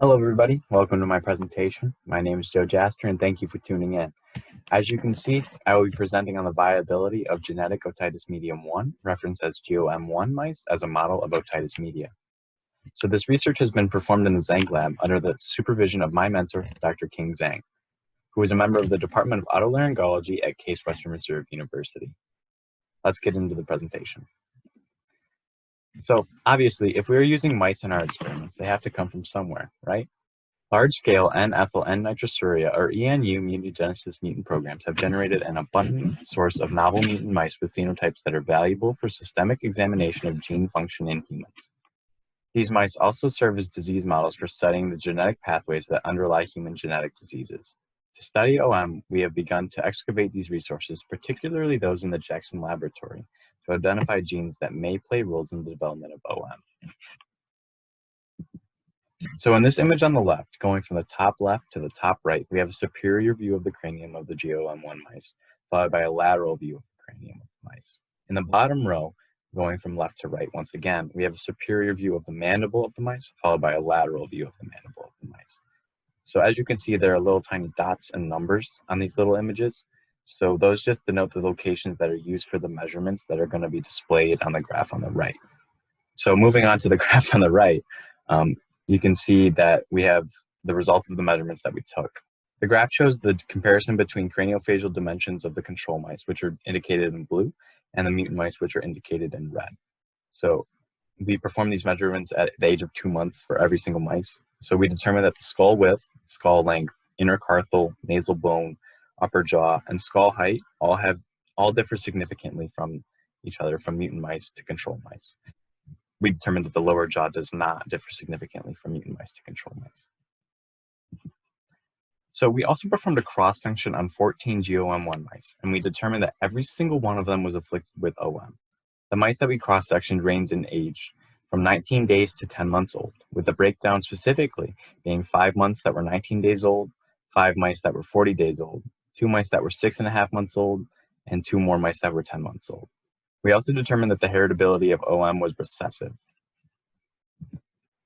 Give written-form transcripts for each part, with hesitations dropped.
Hello, everybody. Welcome to my presentation. My name is Jaster, and thank you for tuning in. As you can see, I will be presenting on the viability of genetic otitis medium 1, referenced as GOM1 mice, as a model of otitis media. So this research has been performed in the Zhang lab under the supervision of my mentor, Dr. King Zhang, who is a member of the Department of Otolaryngology at Case Western Reserve University. Let's get into the presentation. So obviously, if we are using mice in our experiments, they have to come from somewhere, right? Large-scale N-ethyl N-nitrosourea, or ENU, mutagenesis mutant programs have generated an abundant source of novel mutant mice with phenotypes that are valuable for systemic examination of gene function in humans. These mice also serve as disease models for studying the genetic pathways that underlie human genetic diseases. To study OM, we have begun to excavate these resources, particularly those in the Jackson laboratory, to identify genes that may play roles in the development of OM. So in this image on the left, going from the top left to the top right, we have a superior view of the cranium of the GOM1 mice, followed by a lateral view of the cranium of the mice. In the bottom row, going from left to right, once again, we have a superior view of the mandible of the mice, followed by a lateral view of the mandible of the mice. So as you can see, there are little tiny dots and numbers on these little images. So those just denote the locations that are used for the measurements that are going to be displayed on the graph on the right. So moving on to the graph on the right, you can see that we have the results of the measurements that we took. The graph shows the comparison between craniofacial dimensions of the control mice, which are indicated in blue, and the mutant mice, which are indicated in red. So we performed these measurements at the age of 2 months for every single mice. So we determined that the skull width, skull length, intercarthal, nasal bone, upper jaw, and skull height all differ significantly from each other from mutant mice to control mice. We determined that the lower jaw does not differ significantly from mutant mice to control mice. So we also performed a cross-section on 14 GOM1 mice, and we determined that every single one of them was afflicted with OM. The mice that we cross-sectioned ranged in age from 19 days to 10 months old, with the breakdown specifically being 5 months that were 19 days old, 5 mice that were 40 days old, 2 mice that were 6.5 months old, and 2 more mice that were 10 months old. We also determined that the heritability of OM was recessive.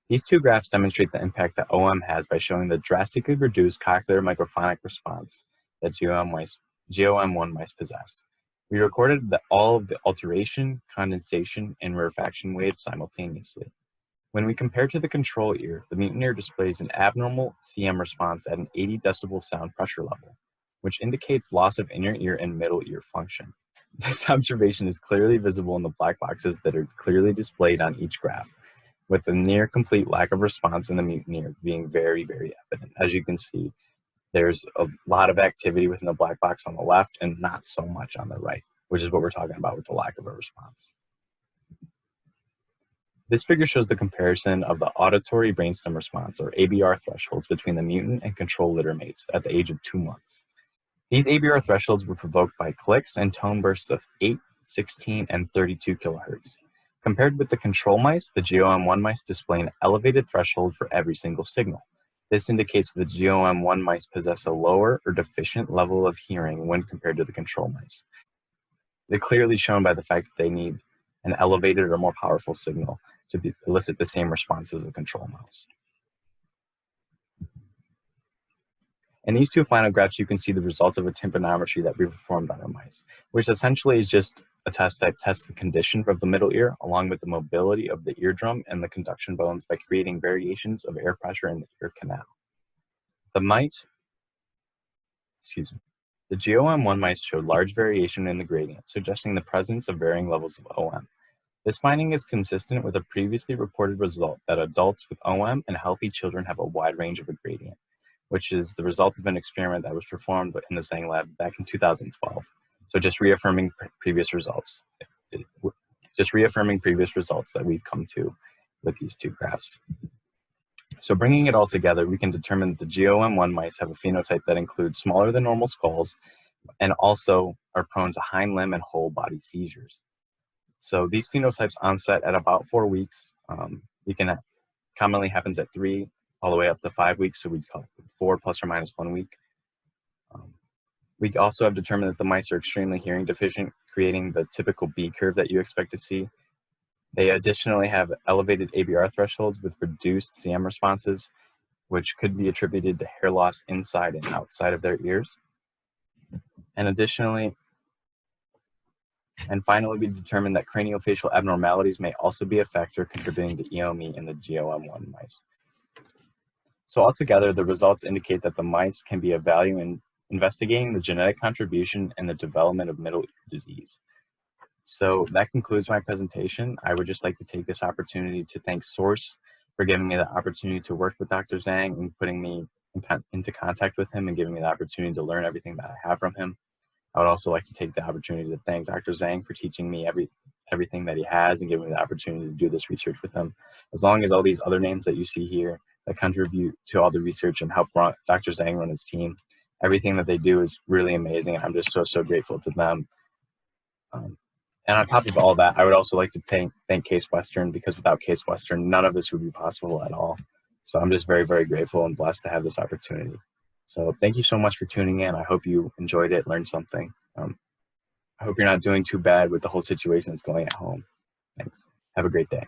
These two graphs demonstrate the impact that OM has by showing the drastically reduced cochlear microphonic response that GOM1 mice possess. We recorded all of the alteration, condensation, and rarefaction waves simultaneously. When we compare to the control ear, the mutant ear displays an abnormal CM response at an 80 decibel sound pressure level, which indicates loss of inner ear and middle ear function. This observation is clearly visible in the black boxes that are clearly displayed on each graph, with a near complete lack of response in the mutant ear being very, very evident. As you can see, there's a lot of activity within the black box on the left and not so much on the right, which is what we're talking about with the lack of a response. This figure shows the comparison of the auditory brainstem response, or ABR thresholds, between the mutant and control litter mates at the age of 2 months. These ABR thresholds were provoked by clicks and tone bursts of 8, 16, and 32 kilohertz. Compared with the control mice, the GOM1 mice display an elevated threshold for every single signal. This indicates the GOM1 mice possess a lower or deficient level of hearing when compared to the control mice. They're clearly shown by the fact that they need an elevated or more powerful signal to elicit the same response as the control mouse. In these two final graphs, you can see the results of a tympanometry that we performed on our mice, which essentially is just a test that tests the condition of the middle ear, along with the mobility of the eardrum and the conduction bones by creating variations of air pressure in the ear canal. The GOM1 mice showed large variation in the gradient, suggesting the presence of varying levels of OM. This finding is consistent with a previously reported result that adults with OM and healthy children have a wide range of a gradient, which is the result of an experiment that was performed in the Zhang lab back in 2012. So just reaffirming previous results. Just reaffirming previous results that we've come to with these two graphs. So bringing it all together, we can determine that the GOM1 mice have a phenotype that includes smaller than normal skulls and also are prone to hind limb and whole body seizures. So these phenotypes onset at about 4 weeks. Commonly happens at 3 all the way up to 5 weeks, so we call it 4 plus or minus 1 week. We also have determined that the mice are extremely hearing deficient, creating the typical B curve that you expect to see. They additionally have elevated ABR thresholds with reduced CM responses, which could be attributed to hair loss inside and outside of their ears. And additionally, and finally, we determined that craniofacial abnormalities may also be a factor contributing to EOME in the GOM1 mice. So altogether, the results indicate that the mice can be of value in investigating the genetic contribution and the development of middle ear disease. So that concludes my presentation. I would just like to take this opportunity to thank Source for giving me the opportunity to work with Dr. Zhang and putting me into contact with him and giving me the opportunity to learn everything that I have from him. I would also like to take the opportunity to thank Dr. Zhang for teaching me everything that he has and giving me the opportunity to do this research with him. As long as all these other names that you see here that contribute to all the research and help Dr. Zhang run his team, everything that they do is really amazing. I'm just so grateful to them. And on top of all that, I would also like to thank Case Western, because without Case Western, none of this would be possible at all. So I'm just very grateful and blessed to have this opportunity. So thank you so much for tuning in. I hope you enjoyed it, learned something. I hope you're not doing too bad with the whole situation that's going at home. Thanks. Have a great day.